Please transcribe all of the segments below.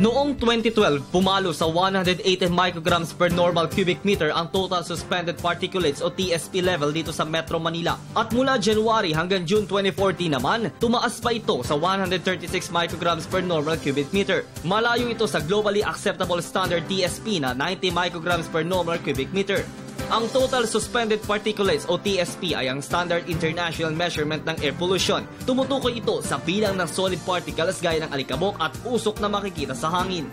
Noong 2012, pumalo sa 180 micrograms per normal cubic meter ang total suspended particulates o TSP level dito sa Metro Manila. At mula January hanggang June 2014 naman, tumaas pa ito sa 136 micrograms per normal cubic meter. Malayo ito sa globally acceptable standard TSP na 90 micrograms per normal cubic meter. Ang total suspended particulates o TSP ay ang standard international measurement ng air pollution. Tumutukoy ito sa bilang ng solid particles gaya ng alikabok at usok na makikita sa hangin.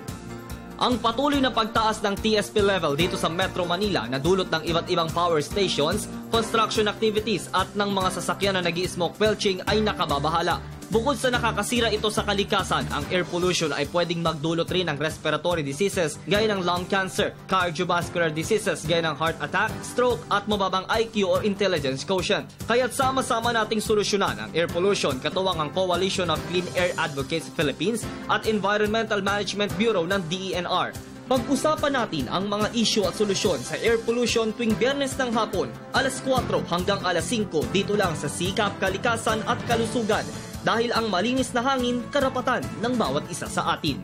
Ang patuloy na pagtaas ng TSP level dito sa Metro Manila na dulot ng iba't ibang power stations, construction activities at ng mga sasakyan na nag-i-smoke belching ay nakababahala. Bukod sa nakakasira ito sa kalikasan, ang air pollution ay pwedeng magdulot rin ng respiratory diseases gaya ng lung cancer, cardiovascular diseases gaya ng heart attack, stroke at mababang IQ or intelligence quotient. Kaya't sama-sama nating solusyonan ang air pollution katuwang ang Coalition of Clean Air Advocates Philippines at Environmental Management Bureau ng DENR. Pag-usapan natin ang mga issue at solusyon sa air pollution tuwing Biyernes ng hapon, alas 4 hanggang alas 5 dito lang sa Sikap, Kalikasan at Kalusugan. Dahil ang malinis na hangin, karapatan ng bawat isa sa atin.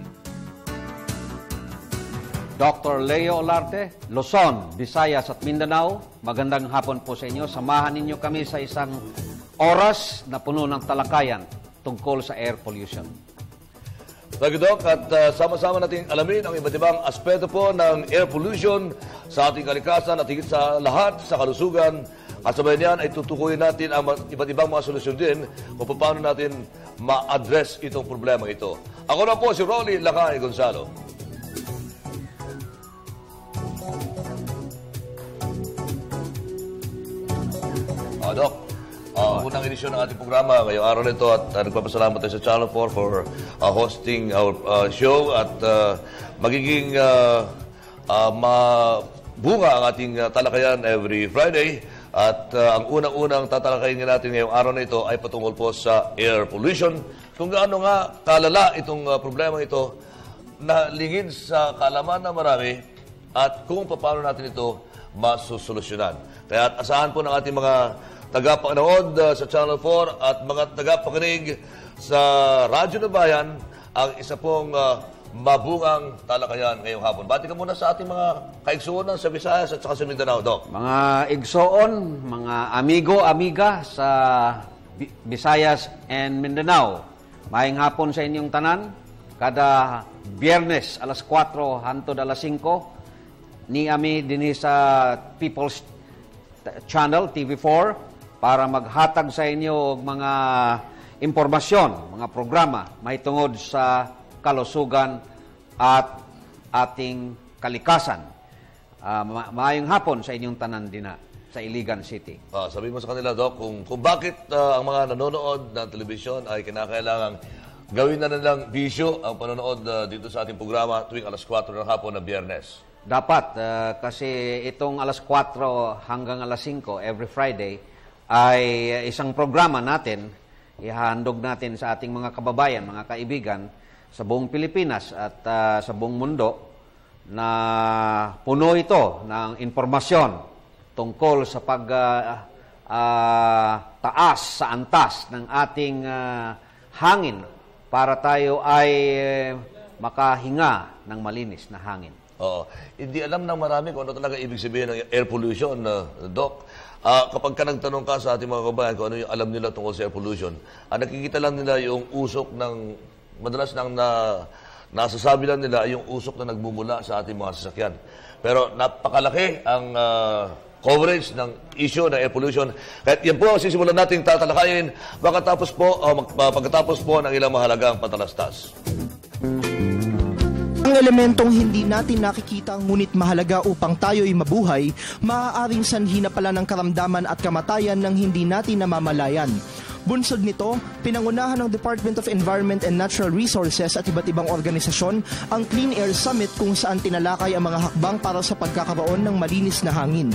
Dr. Leo Olarte, Luzon, Visayas at Mindanao, magandang hapon po sa inyo. Samahan ninyo kami sa isang oras na puno ng talakayan tungkol sa air pollution. Thank you, Doc. At sama-sama natin alamin ang iba't ibang aspeto po ng air pollution sa ating kalikasan at higit sa lahat sa kalusugan. At sabay niyan ay tutukuyin natin ang iba't ibang mga solusyon din kung paano natin ma-address itong problema ito. Ako na po si Rolly Lakay Gonzalo. Doc, unang edisyon ng ating programa ngayong araw nito at nagpapasalamat tayo sa Channel 4 for hosting our show at magiging mabunga ang ating talakayan every Friday. At ang unang-unang tatalakayin natin ngayong araw na ito ay patungkol po sa air pollution. Kung gaano nga kalala itong problema ito na lingid sa kaalaman na marami at kung paano natin ito masusolusyonan. Kaya asahan po ng ating mga tagapanood sa Channel 4 at mga tagapakinig sa Radyo ng Bayan ang isa pong mabungang talakayan ngayong hapon. Bati ka muna sa ating mga kaigsuonan sa Visayas at saka sa Mindanao, Doc. Mga igsoon, mga amigo, amiga sa Visayas and Mindanao. Maayong hapon sa inyong tanan. Kada Biyernes, alas 4 hangtod alas 5, ni ami dinhi sa People's Channel, TV4, para maghatag sa inyo mga impormasyon, mga programa, mahitungod sa kalusugan at ating kalikasan. Maayong hapon sa inyong tanan dina sa Iligan City. Sabi mo sa kanila, Doc, kung bakit ang mga nanonood ng telebisyon ay kinakailangan gawin na nilang bisyo ang panonood dito sa ating programa tuwing alas 4 ng hapon na Biyernes. Dapat, kasi itong alas 4 hanggang alas 5 every Friday ay isang programa natin, ihahandog natin sa ating mga kababayan, mga kaibigan, sa buong Pilipinas at sa buong mundo na puno ito ng impormasyon tungkol sa pagtaas sa antas ng ating hangin para tayo ay makahinga ng malinis na hangin. Hindi alam ng marami kung ano talaga ibig sabihin ng air pollution, Doc. Kapag ka nagtanong ka sa ating mga kabayan kung ano yung alam nila tungkol sa air pollution, nakikita lang nila yung usok ng madalas nang nasasabi lang nila yung usok na nagmumula sa ating mga sasakyan. Pero napakalaki ang coverage ng issue ng air pollution. Kaya yan po ang sisimulan natin tatalakayin pagkatapos po ng ilang mahalagang patalastas. Ang elementong hindi natin nakikita ngunit mahalaga upang tayo'y mabuhay, maaaring sanhi na pala ng karamdaman at kamatayan ng hindi natin namamalayan. Bunsod nito, pinangunahan ng Department of Environment and Natural Resources at iba't ibang organisasyon ang Clean Air Summit kung saan tinalakay ang mga hakbang para sa pagkakaroon ng malinis na hangin.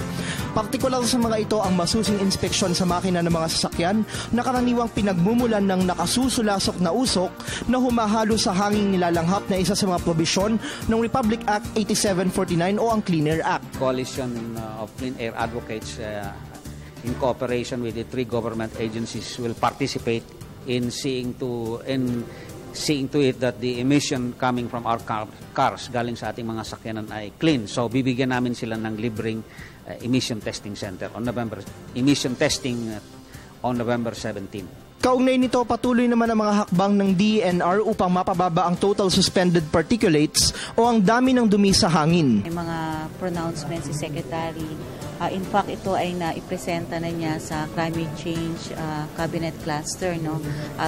Partikular sa mga ito ang masusing inspeksyon sa makina ng mga sasakyan na karaniwang pinagmumulan ng nakasusulasok na usok na humahalo sa hanging nilalanghap na isa sa mga probisyon ng Republic Act 8749 o ang Clean Air Act. Coalition of Clean Air Advocates in cooperation with the 3 government agencies will participate in seeing to it that the emission coming from our cars galing sa ating mga sakyanan ay clean. So bibigyan namin sila ng libreng emission testing center on November 17. Kaugnay nito, patuloy naman ang mga hakbang ng DENR upang mapababa ang total suspended particulates o ang dami ng dumi sa hangin. May mga pronouncements si Secretary. In fact, ito ay naipresenta na niya sa Climate Change Cabinet Cluster, no?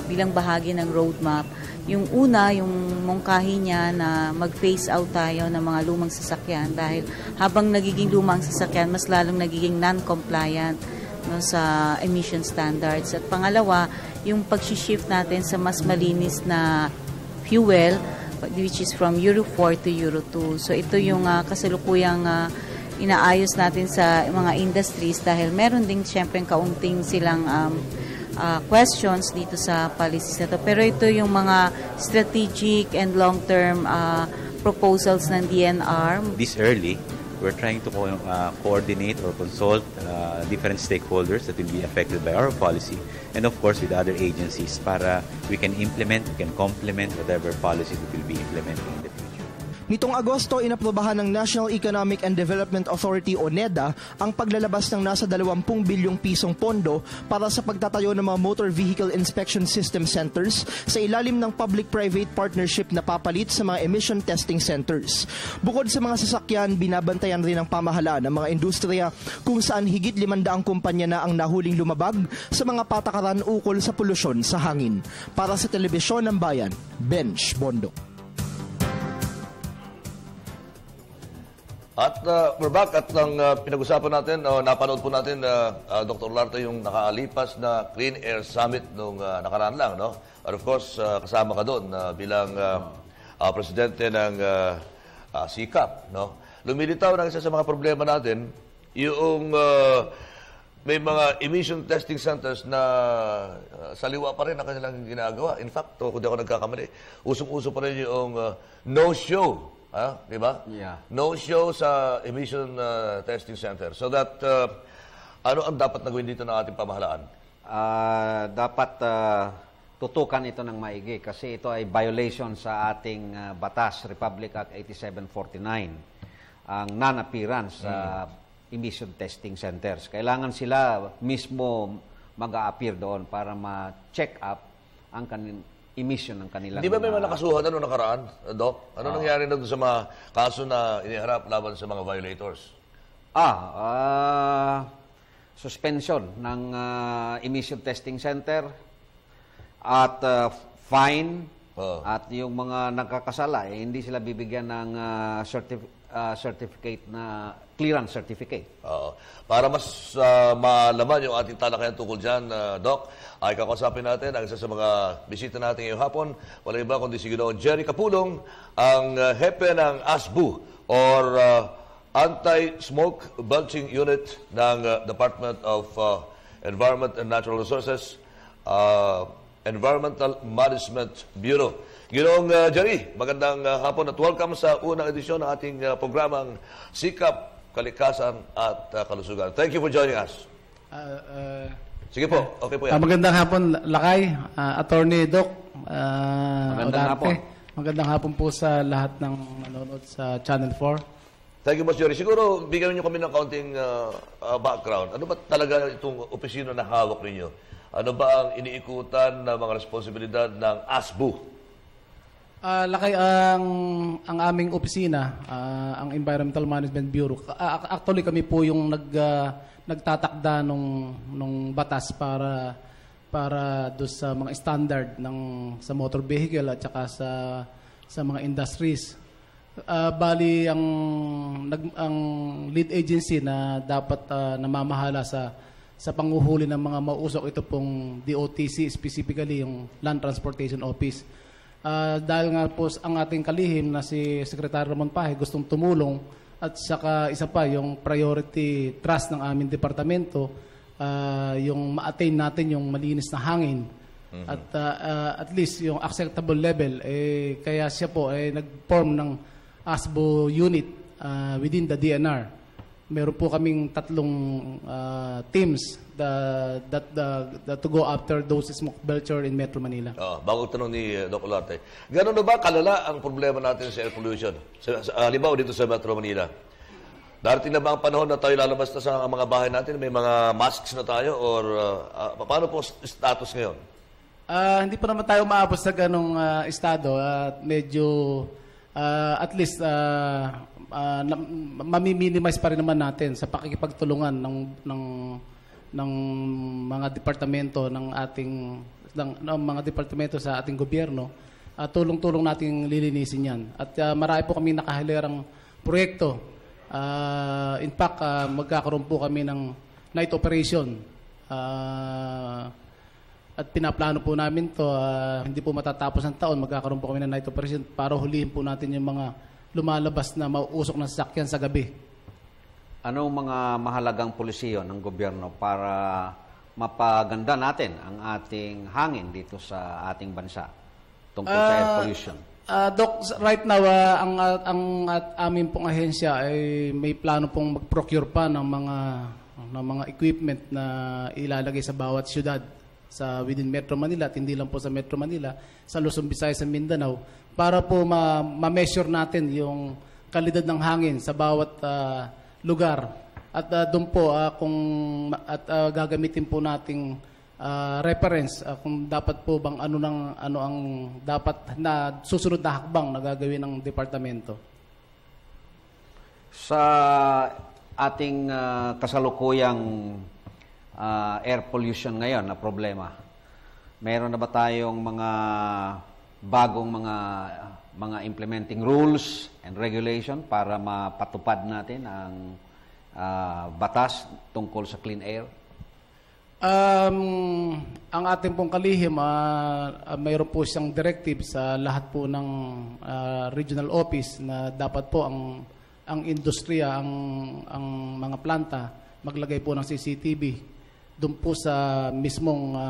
Bilang bahagi ng roadmap. Yung una, yung mungkahi niya na mag-phase out tayo ng mga lumang sasakyan dahil habang nagiging lumang sasakyan, mas lalong nagiging non-compliant, no, sa emission standards. At pangalawa, yung pag-shift natin sa mas malinis na fuel, which is from Euro 4 to Euro 2. So ito yung kasalukuyang inaayos natin sa mga industries dahil meron ding siyempre kaunting silang questions dito sa policies na to. Pero ito yung mga strategic and long-term proposals ng DNR. This early, we're trying to coordinate or consult different stakeholders that will be affected by our policy and of course with other agencies para we can complement whatever policy we will be implementing in the future. Nitong Agosto, inaprobahan ng National Economic and Development Authority o NEDA ang paglalabas ng nasa 20 bilyong pisong pondo para sa pagtatayo ng mga motor vehicle inspection system centers sa ilalim ng public-private partnership na papalit sa mga emission testing centers. Bukod sa mga sasakyan, binabantayan rin ng pamahalaan ng mga industriya kung saan higit 500 kumpanya na ang nahuling lumabag sa mga patakaran ukol sa polusyon sa hangin. Para sa Telebisyon ng Bayan, Benj Bondo. At we're back at ang pinag-usapan natin, napanood po natin, Dr. Larte, yung nakalipas na Clean Air Summit nung nakaraan lang, no? At of course, kasama ka doon bilang presidente ng SICAP, no? Lumilitaw na isa sa mga problema natin, yung may mga emission testing centers na saliwa pa rin ang kanilang ginagawa. In fact, kung di ako nagkakamali, usong-uso pa rin yung no-show. Di ba? Yeah. No show sa emission testing center. So that, ano ang dapat na gawin dito ng ating pamahalaan? Dapat tutukan ito ng maigi kasi ito ay violation sa ating batas, Republic Act 8749, ang non-appearance sa emission testing centers. Kailangan sila mismo mag-a-appear doon para ma-check up ang emission ng kanilang... Di ba may mga nakasuhan ano nakaraan, Doc? Ano nangyari na doon sa mga kaso na iniharap laban sa mga violators? Suspension ng emission testing center at fine at yung mga nagkakasala, hindi sila bibigyan ng certificate na clearance certificate. Para mas malaman yung ating talakayan tungkol dyan, Doc, ay kakausapin natin ang isa sa mga bisita natin ngayong hapon. Wala iba kundi si Ginoong Jerry Capulong, ang hepe ng ASBU or Anti-Smoke Belching Unit ng Department of Environment and Natural Resources, Environmental Management Bureau. Ginoong Jerry, magandang hapon at welcome sa unang edisyon ng ating programang Sikap, Kalikasan at Kalusugan. Thank you for joining us. Sige po, okay po yan. Magandang hapon, Lakay, Attorney Doc. Magandang hapon. Magandang hapon po sa lahat ng nanonood sa Channel 4. Thank you, Boss Jerry. Siguro, bigyan niyo kami ng kaunting background. Ano ba talaga itong opisina na hawak ninyo? Ano ba ang iniikutan na mga responsibilidad ng ASBU? Lakay, ang aming opisina, ang Environmental Management Bureau, actually kami po yung nagtatakda nung batas para do sa mga standard sa motor vehicle at saka sa mga industries. Bali ang lead agency na dapat namamahala sa sa panguhuli ng mga mausok. Ito pong DOTC, specifically yung Land Transportation Office. Dahil nga po ang ating kalihim na si Secretary Ramon Pahe gustong tumulong, at saka isa pa yung priority trust ng aming departamento, yung ma-attain natin yung malinis na hangin. At least yung acceptable level, kaya siya po nag-form ng ASBO unit within the DNR. Meron po kaming 3 teams that to go after those smoke belcher in Metro Manila. Bagong tanong ni Doc Olarte. Gano'n na ba kalala ang problema natin sa air pollution? Halimbawa dito sa Metro Manila. Darating na ba ang panahon na tayo lalabas na sa mga bahay natin? May mga masks na tayo? Or paano po status ngayon? Hindi pa naman tayo maabot sa ganong estado. Medyo at least mami-minimize pa rin naman natin sa pakikipagtulungan ng mga departamento ng mga departamento sa ating gobyerno. Tulong-tulong nating lilinisin 'yan. At marami po kami nakahilarang proyekto. In fact, magkakaroon po kami ng night operation. At pinaplano po namin to, hindi po matatapos ng taon, magkakaroon po kami ng night operation para hulihin po natin yung mga lumalabas na mauusok na sasakyan sa gabi. Anong mga mahalagang polisyon ng gobyerno para mapaganda natin ang ating hangin dito sa ating bansa tungkol sa air pollution? Doc, right now, ang aming pong ahensya ay may plano pong mag-procure pa ng mga equipment na ilalagay sa bawat syudad sa within Metro Manila at hindi lang po sa Metro Manila, sa Luzon, Visayas, sa Mindanao, para po ma-measure natin yung kalidad ng hangin sa bawat lugar. At doon po gagamitin po nating reference kung dapat po bang ano ang dapat na susunod na hakbang na gagawin ng departamento. Sa ating kasalukuyang air pollution ngayon na problema, meron na ba tayong mga bagong mga implementing rules and regulation para mapatupad natin ang batas tungkol sa clean air? Ang ating pong kalihim, mayroon po siyang directive sa lahat po ng regional office na dapat po ang industriya, ang mga planta, maglagay po ng CCTV doon po sa mismong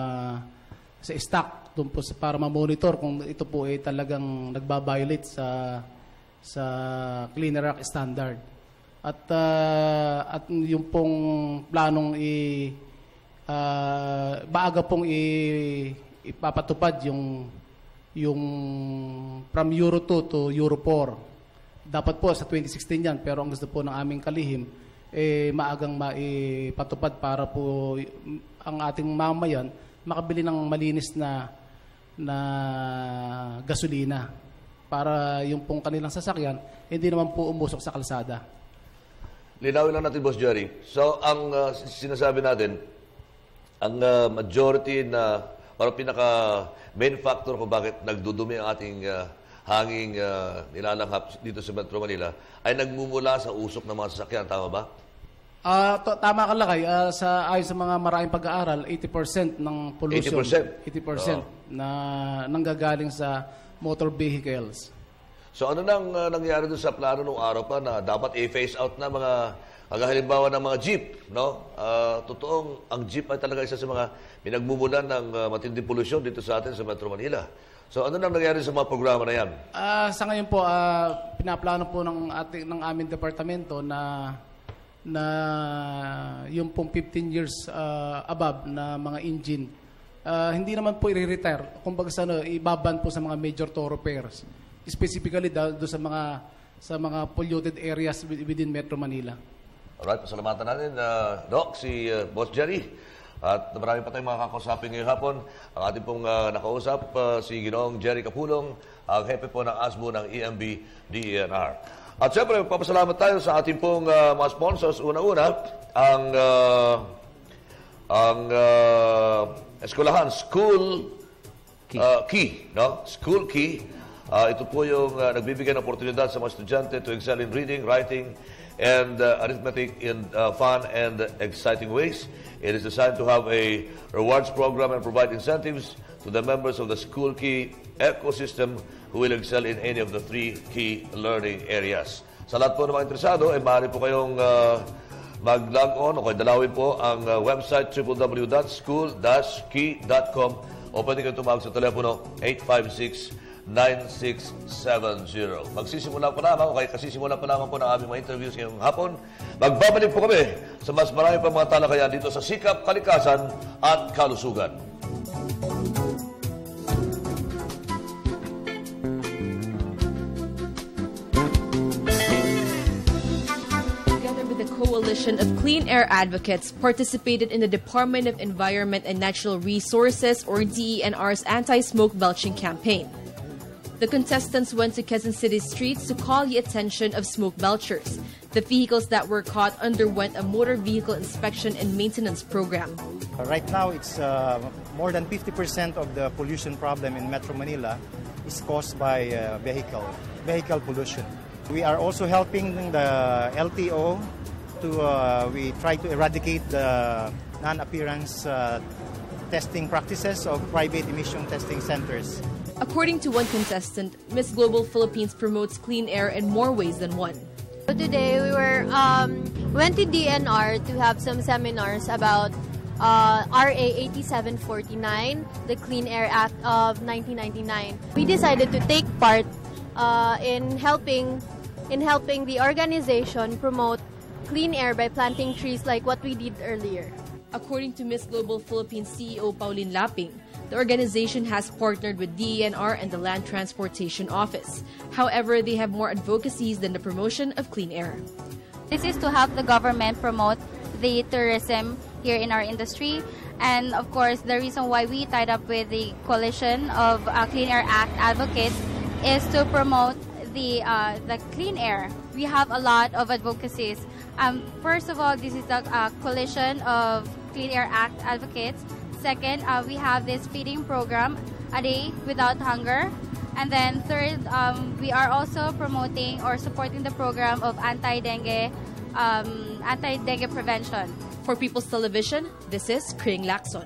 sa stock, doon po para ma-monitor kung ito po ay talagang nagbabiolate sa Clean Air Act standard. At yung pong planong maaga pong ipapatupad yung from Euro 2 to Euro 4. Dapat po sa 2016 yan, pero ang gusto po ng aming kalihim maagang maipatupad para po ang ating mamayan makabili ng malinis na gasolina para yung pong kanilang sasakyan hindi naman po umusok sa kalsada. Linawin lang natin, Boss Jerry. So, ang sinasabi natin, ang majority na parang pinaka-main factor kung bakit nagdudumi ang ating hanging nilalanghap dito sa Metro Manila ay nagmumula sa usok ng mga sasakyan. Tama ba? Tama ka, Lakay. Ayon sa mga maraming pag-aaral, 80% ng pollution, 80% na nanggagaling sa motor vehicles. So ano nang nangyari doon sa plano nung araw pa na dapat i-phase out na mga halimbawa ng mga jeep, no? Totoong ang jeep ay talaga isa sa mga pinagmumulan ng matinding pollution dito sa atin sa Metro Manila. So ano nang nangyari sa mga programa na yan? Sa ngayon po, pinaplano po ng aming departamento na yung pong 15 years above na mga engine, hindi naman po i-retire. Kumbaga ibaban po sa mga major thoroughfares. Specifically doon sa mga polluted areas within Metro Manila. Alright, pasalamatan natin, Doc, si Boss Jerry. At marami pa tayong mga kakausapin ngayong hapon. Ang ating pong nakausap, si Ginoong Jerry Capulong, ang hepe po ng ASBO ng EMB DENR. At siyempre, papasalamat tayo sa ating pong mga sponsors. Una-una, ang eskwelahan, School Key, no? School Key. Ito po yung nagbibigay ng oportunidad sa mga estudyante to excel in reading, writing, and arithmetic in fun and exciting ways. It is designed to have a rewards program and provide incentives to the members of the School Key ecosystem who will excel in any of the 3 key learning areas. Sa lahat po ng mga interesado, maaari po kayong mag-log on o kayo dalawin po ang website www.school-key.com o pwede kayo tumawag sa telepono 856-9670. Magsisimula pa lamang o kaya kasisimulan pa lamang po ng aming mga interviews ngayong hapon. Magbabalik po kami sa mas marami pa mga talakayan dito sa Sikap, Kalikasan at Kalusugan. Coalition of Clean Air Advocates participated in the Department of Environment and Natural Resources, or DENR's anti-smoke belching campaign. The contestants went to Quezon City streets to call the attention of smoke belchers. The vehicles that were caught underwent a motor vehicle inspection and maintenance program. Right now, it's more than 50% of the pollution problem in Metro Manila is caused by vehicle pollution. We are also helping the LTO we try to eradicate the non-appearance testing practices of private emission testing centers. According to one contestant, Miss Global Philippines promotes clean air in more ways than one. So today we went to DNR to have some seminars about RA 8749, the Clean Air Act of 1999. We decided to take part in helping the organization promote clean air by planting trees like what we did earlier. According to Miss Global Philippines CEO Pauline Laping, the organization has partnered with DENR and the Land Transportation Office. However, they have more advocacies than the promotion of clean air. This is to help the government promote the tourism here in our industry. And of course, the reason why we tied up with the Coalition of Clean Air Act Advocates is to promote the clean air. We have a lot of advocacies. First of all, this is the Coalition of Clean Air Act Advocates. Second, we have this feeding program, A Day Without Hunger. And then third, we are also promoting or supporting the program of anti-dengue prevention. For People's Television, this is Kring Lacson.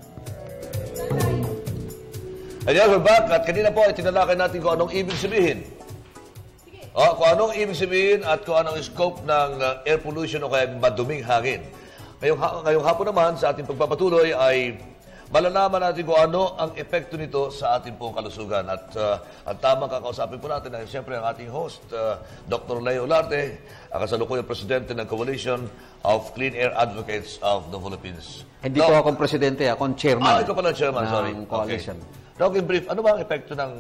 Ayan, we're back. At kanina po ay tinalakay natin kung anong ibig sabihin. Kung anong ibig sabihin at kung anong scope ng air pollution o kaya maduming hangin. Ngayong hapon naman sa ating pagpapatuloy ay malalaman natin kung ano ang epekto nito sa ating pong kalusugan. At ang tamang kakausapin po natin ay siyempre ang ating host, Dr. Leo Olarte, ang kasalukuyang presidente ng Coalition of Clean Air Advocates of the Philippines. Hindi po akong presidente, akong chairman. Ikaw pala chairman, sorry. Coalition. Okay. Doc, in brief, ano ba ang epekto ng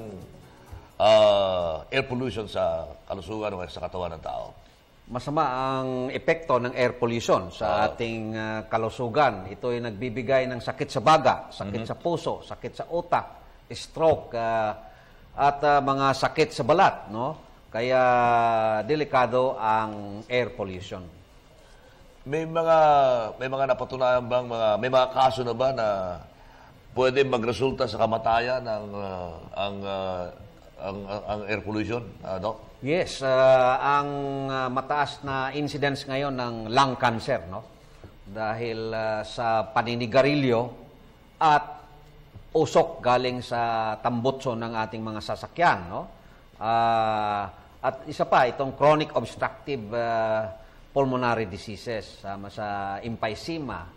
air pollution sa kalusugan o sa katawan ng tao? Masama ang epekto ng air pollution sa ating kalusugan. Ito ay nagbibigay ng sakit sa baga, sakit sa puso, sakit sa utak, stroke, at mga sakit sa balat, no? Kaya delikado ang air pollution. May mga napatunayan bang may mga kaso na ba na pwede magresulta sa kamatayan ang air pollution, Doc? Yes, ang mataas na incidence ngayon ng lung cancer, no? Dahil sa paninigarilyo at usok galing sa tambutso ng ating mga sasakyan, no? At isa pa, itong chronic obstructive pulmonary diseases, sama sa emphysema,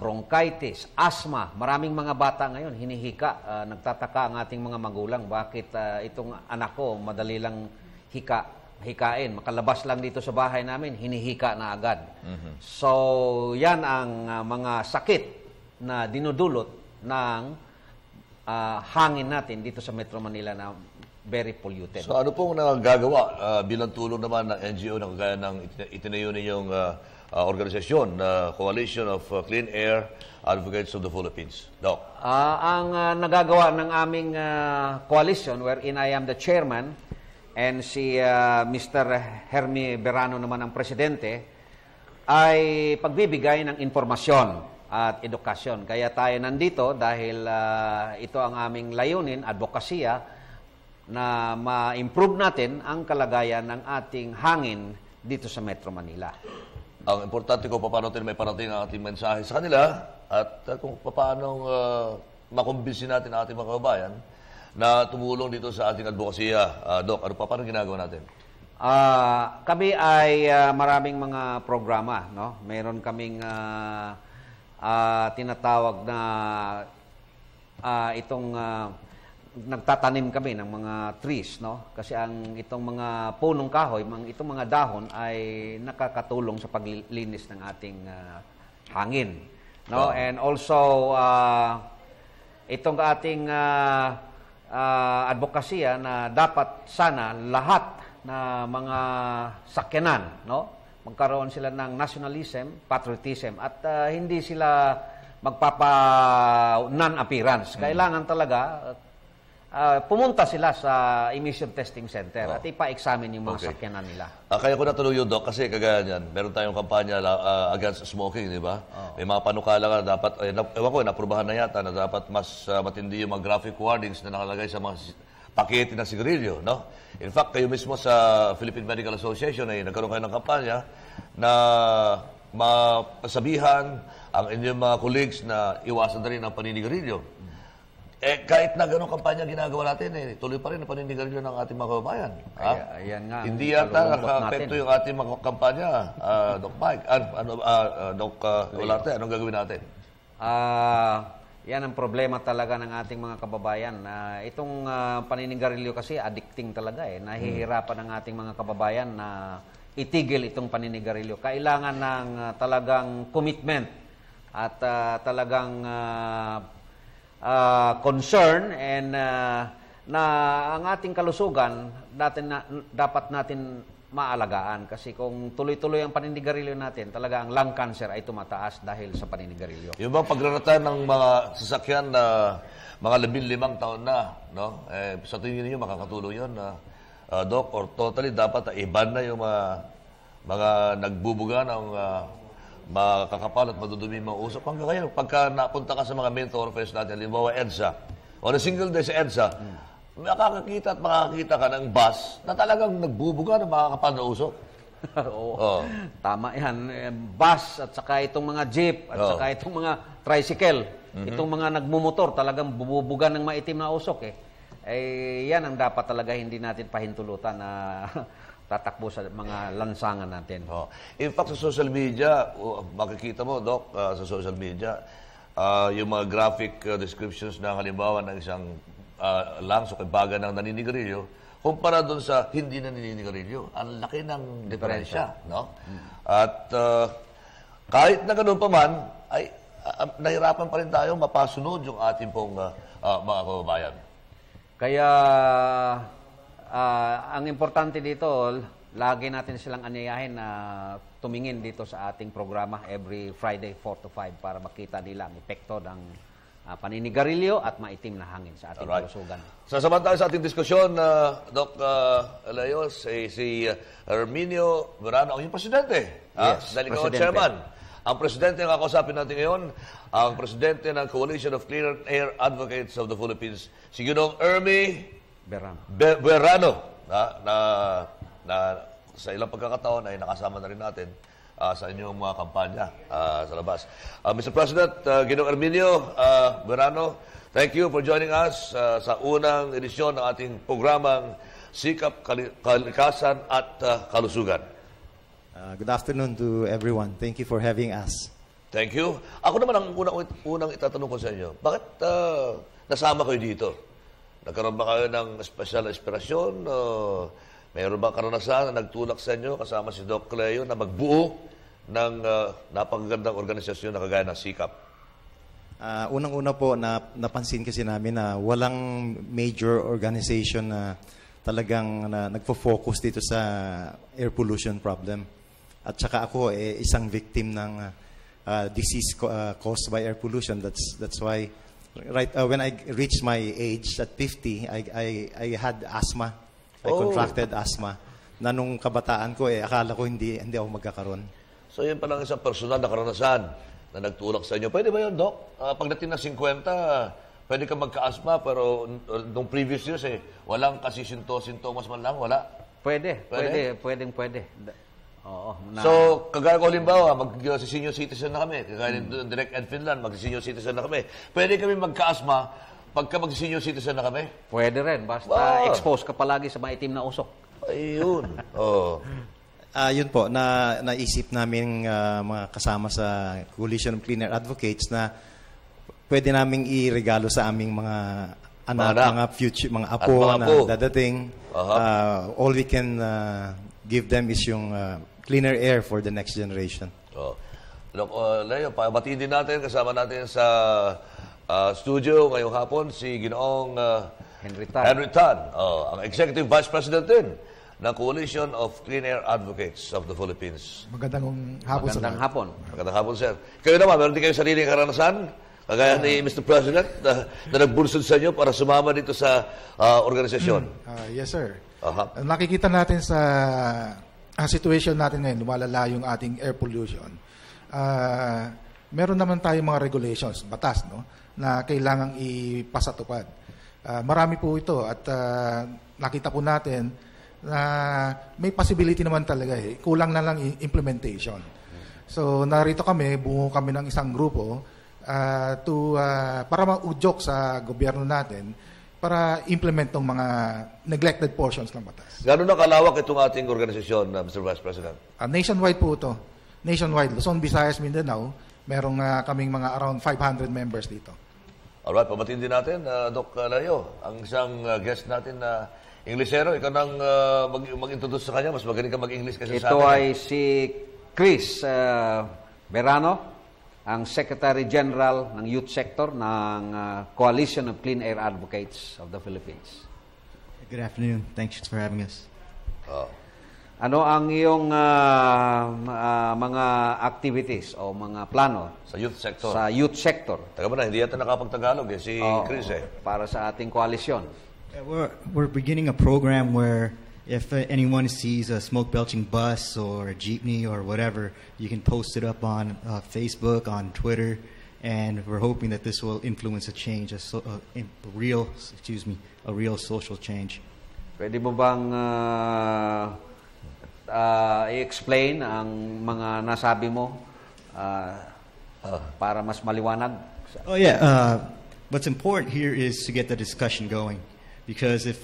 bronchitis, asthma. Maraming mga bata ngayon hinihika. Nagtataka ang ating mga magulang bakit itong anak ko madali lang hikain. Makalabas lang dito sa bahay namin, hinihika na agad. So, yan ang mga sakit na dinudulot ng hangin natin dito sa Metro Manila na very polluted. So, ano pong nagagawa bilang tulong naman ng NGO na kagaya ng itinayo ninyong organisasyon, Coalition of Clean Air Advocates of the Philippines? Doc? Ang nagagawa ng aming coalition, wherein I am the chairman, and si Mr. Hermie Berano naman ang presidente, ay pagbibigay ng informasyon at edukasyon. Kaya tayo nandito dahil ito ang aming layunin, advokasya, na ma-improve natin ang kalagayan ng ating hangin dito sa Metro Manila. Ang importante kung paano natin may parating ang ating mensahe sa kanila at kung paano makumbinsin natin ang ating mga kababayan na tumulong dito sa ating advokasya. Doc, ano pa paano ginagawa natin? Kami ay maraming mga programa, no? Meron kaming tinatawag na nagtatanim kami ng mga trees, no? Kasi itong mga punong kahoy, itong mga dahon ay nakakatulong sa paglinis ng ating hangin, no? And also itong ating advokasya na dapat sana lahat na mga sakyanan, no? Magkaroon sila ng nationalism, patriotism, at hindi sila non-appearance. Kailangan talaga pumunta sila sa emission testing center at ipa-examine yung mga sakyanan nila. Kaya ko natuloy yun, Doc, kasi kagaya niyan, meron tayong kampanya against smoking, di ba? May mga panukala ka na dapat, ewan ko, naprubahan na yata na dapat mas matindi yung mga graphic warnings na nakalagay sa mga pakete ng sigarilyo, no? In fact, kayo mismo sa Philippine Medical Association ay nagkaroon kayo ng kampanya na masabihan ang inyong mga colleagues na iwasan na rin ang paninigarilyo. Kahit na gano'ng kampanya ginagawa natin, tuloy pa rin ang paninigarilyo ng ating mga kababayan. Ayan nga. Hindi yata nakapekto yung ating mga kampanya, Doc Mike. Doc Olarte, anong gagawin natin? Yan ang problema talaga ng ating mga kababayan. Itong paninigarilyo kasi addicting talaga eh. Nahihirapan ng ating mga kababayan na itigil itong paninigarilyo. Kailangan ng talagang commitment at talagang concern and na ang ating kalusugan dapat natin maalagaan. Kasi kung tuloy-tuloy ang paninigarilyo natin, talaga ang lung cancer ay tumataas dahil sa paninigarilyo. Yung bang pagraratan ng mga sasakyan na mga 15 taon na, no? Sa tingin niyo makakatulong yun, Doc, or totally dapat i-ban na yung mga nagbubuga ng makakapal at madudumi mga usap. Hanggang ngayon, pagka napunta ka sa mga main thoroughfares natin, halimbawa EDSA, on a single day sa EDSA, makakakita at makakakita ka ng bus na talagang nagbubuga ng makakapal na usok. Oo. Tama yan. Bus at saka itong mga jeep at saka itong mga tricycle. Itong mga nagmumotor talagang bububuga ng maitim na usok yan ang dapat talaga hindi natin pahintulutan na tatakbo sa mga lansangan natin. In fact, sa social media, makikita mo, Doc, sa social media, yung mga graphic descriptions na halimbawa ng isang langs o baga ng naninigarilyo, kumpara doon sa hindi naninigarilyo. Ang laki ng diferensya, no? At kahit na ganoon pa man, ay nahirapan pa rin tayo mapasunod yung ating pong mga kababayan. Kaya ang importante dito, lagi natin silang anyayahin na tumingin dito sa ating programa every Friday 4 to 5 para makita nila ang epekto ng paninigarilyo at maitim na hangin sa ating kalusugan. Sasamahan tayo sa ating diskusyon, Doc Leos, si Herminio Verano, ang yung presidente. Dahil ikaw ang chairman. Ang presidente ang kakausapin natin ngayon, ang presidente ng Coalition of Clean Air Advocates of the Philippines, si Ginong Ermi Verano, na sa ilang pagkakataon ay nakasama na rin natin sa inyong mga kampanya sa labas. Mr. President, Ginong Herminio Verano, thank you for joining us sa unang edisyon ng ating programang Sikap, Kalikasan at Kalusugan. Good afternoon to everyone. Thank you for having us. Thank you. Ako naman ang unang itatanong ko sa inyo, bakit nasama kayo dito? Nagkaroon ba kayo ng special inspirasyon? Mayroon ba karanasan na nagtulak sa inyo kasama si Doc Leo na magbuo ng napakagandang organisasyon na kagaya ng Sikap? Unang-una po, napansin kasi namin na walang major organization na talagang nagfo-focus dito sa air pollution problem. At saka ako isang victim ng disease caused by air pollution. That's why when I reached my age at 50, I had asthma. I contracted asthma. Na nung kabataan ko, akala ko hindi ako magkakaroon. So yun palang isang personal na karanasan na nagtulak sa inyo. Pwede ba yun, Doc? Pagdating na 50, pwede ka magka-asthma, pero nung previous years, walang sintomas man lang, wala. Pwede. Oo. So, kagaya ko halimbawa, mag-senior citizen na kami. Kagaya ni Direk Ed Finland, mag-senior citizen na kami. Pwede kami magka-asthma pagka mag-senior citizen na kami? Pwede rin. Basta expose ka palagi sa maitim na usok. Ayun. Yun po, naisip namin mga kasama sa Coalition of Clean Air Advocates na pwede naming iregalo sa aming mga anak, mga future, mga apo na dadating. All we can give them is yung cleaner air for the next generation. Look, Leo, pabatiin din natin, kasama natin sa studio ngayong hapon si Ginoong Henry Tan, ang Executive Vice President din ng Coalition of Clean Air Advocates of the Philippines. Magandang hapon, sir. Magandang hapon, sir. Kayo naman, meron din kayo sariling karanasan? Kagaya ni Mr. President na nagbunsod sa inyo para sumama dito sa organisasyon? Yes, sir. Nakikita natin sa situation natin ngayon, lumalala yung ating air pollution. Meron naman tayong mga regulations, batas, no, na kailangang ipasatupad. Marami po ito at nakita po natin na may possibility naman talaga kulang na lang implementation. So narito kami, bungo kami ng isang grupo para maudyok sa gobyerno natin para implement ng mga neglected portions ng batas. Gano'n na kalawak itong ating organisasyon, Mr. Vice President? Nationwide po ito. Nationwide. Luzon, Visayas, Mindanao. Merong kaming mga around 500 members dito. Alright, pamatiin din natin, Doc Leo, ang isang guest natin na Inglesero. Ikaw nang mag-introduce sa kanya. Mas magaling ka mag-English kasi sa atin. Ito ay si Chris Berano, ang Secretary General ng Youth Sector ng Coalition of Clean Air Advocates of the Philippines. Good afternoon. Thanks for having us. Ano ang iyong mga activities o mga plano sa youth sector? Sa youth sector. Taga ba na, hindi yata nakapagtagalog si Chris para sa ating koalisyon. We're beginning a program where if anyone sees a smoke belching bus or a jeepney or whatever, you can post it up on Facebook, on Twitter, and we're hoping that this will influence a change, a real social change. Pwede mo bang i-explain ang mga nasabi mo para mas maliwanag? Oh yeah. What's important here is to get the discussion going. Because if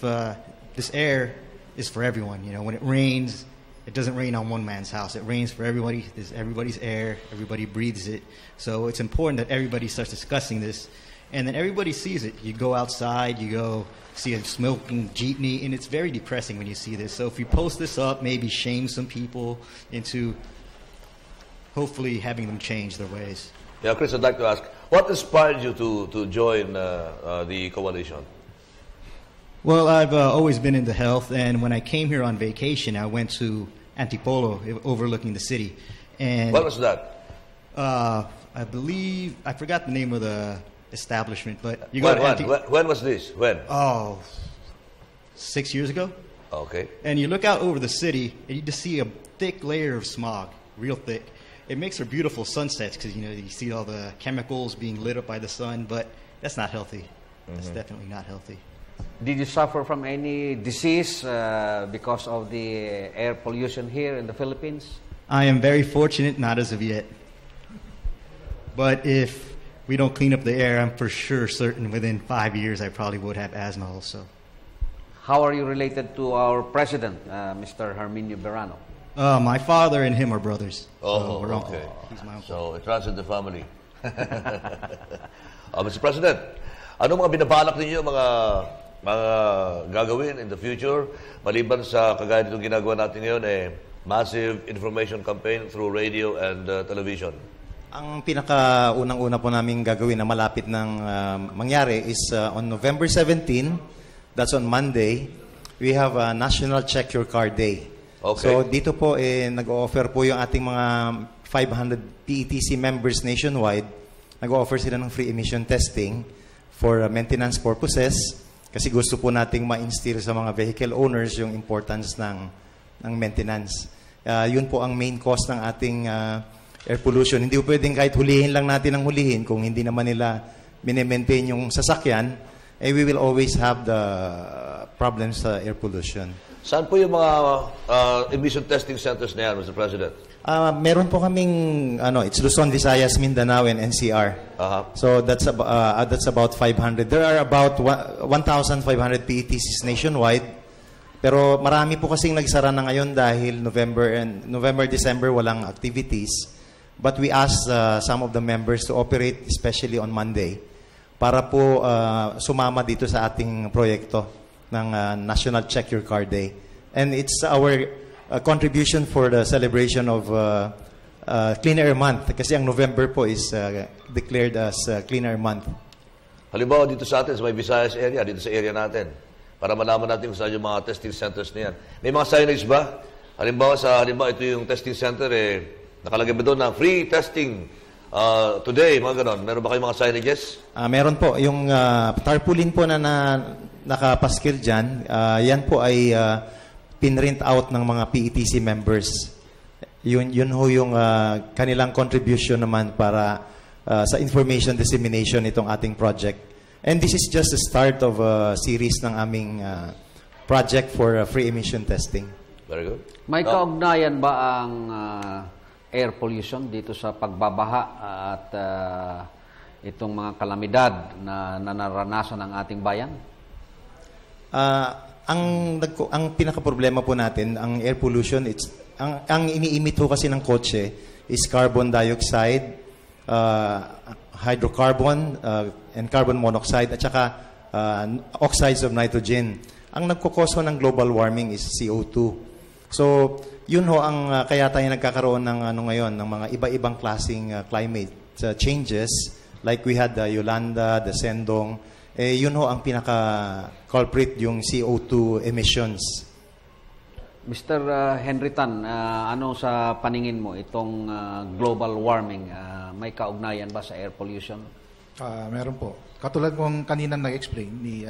this air is for everyone, when it rains, it doesn't rain on one man's house. It rains for everybody. There's everybody's air. Everybody breathes it. So it's important that everybody starts discussing this. And then everybody sees it. You go outside, you go see a smoking jeepney, and it's very depressing when you see this. So if we post this up, maybe shame some people into hopefully having them change their ways. Yeah, Chris, I'd like to ask, what inspired you to join the coalition? Well, I've always been into health, and when I came here on vacation, I went to Antipolo, overlooking the city. And what was that? I believe, I forgot the name of the establishment, but you when, go to when was this? When? 6 years ago. Okay. And you look out over the city, and you just see a thick layer of smog, real thick. It makes for beautiful sunsets because you see all the chemicals being lit up by the sun, but that's not healthy. That's definitely not healthy. Did you suffer from any disease because of the air pollution here in the Philippines? I am very fortunate, not as of yet. But if we don't clean up the air, I'm for sure certain within 5 years I probably would have asthma also. How are you related to our president, Mr. Herminio Berano? My father and him are brothers. Oh, we're okay. He's my uncle. So it runs in the family. Mr. President, ano mga binabalak ninyo mga gagawin in the future maliban sa kagaya nitong ginagawa natin ngayon massive information campaign through radio and television? Ang pinaka-unang-una po namin gagawin na malapit ng mangyari is on November 17, that's on Monday, we have a National Check Your Car Day. Okay. So dito po nag-o-offer po yung ating mga 500 PETC members nationwide. Nag-o-offer sila ng free emission testing for maintenance purposes kasi gusto po nating ma-instill sa mga vehicle owners yung importance ng maintenance. Yun po ang main cause ng ating air pollution. Hindi po pwedeng kahit hulihin lang natin ang hulihin kung hindi naman nila mini-maintain yung sasakyan, we will always have the problems sa air pollution. Saan po yung mga emission testing centers na yan, Mr. President? Meron po kaming it's Luzon, Visayas, Mindanao, and NCR. So that's about 500. There are about 1,500 PETCs nationwide. Pero marami po kasing nagsara na ngayon dahil November, December walang activities. But we asked some of the members to operate especially on Monday para po sumama dito sa ating proyekto ng National Check Your Car Day. And it's our contribution for the celebration of Clean Air Month kasi ang November po is declared as Clean Air Month. Halimbawa dito sa atin, sa may Visayas area, dito sa area natin, para malaman natin kung saan yung mga testing centers na yan. May mga signage ba? Halimbawa, ito yung testing center, nakalagay ba doon na free testing today, mga ganon. Meron ba kayong mga signages? Meron po. Yung tarpaulin po na nakapaskil dyan, yan po ay pinrint out ng mga PETC members. Yun ho yung kanilang contribution naman para sa information dissemination itong ating project. And this is just the start of a series ng aming project for free emission testing. Very good. May kaugnayan ba ang air pollution dito sa pagbabaha at itong mga kalamidad na naranasan ng ating bayan? Ang pinaka-problema po natin, ang air pollution, ang ini-emit ho kasi ng kotse is carbon dioxide, hydrocarbon, and carbon monoxide, at saka oxides of nitrogen. Ang nagkukoso ng global warming is CO2. So, yun ho ang kaya tayo nagkakaroon ng ngayon, ng mga iba-ibang klaseng climate changes, like we had the Yolanda, the Sendong. Yun ho ang pinaka-culprit, yung CO2 emissions. Mr. Henry Tan, ano sa paningin mo itong global warming? May kaugnayan ba sa air pollution? Meron po. Katulad mong kanina nag-explain ni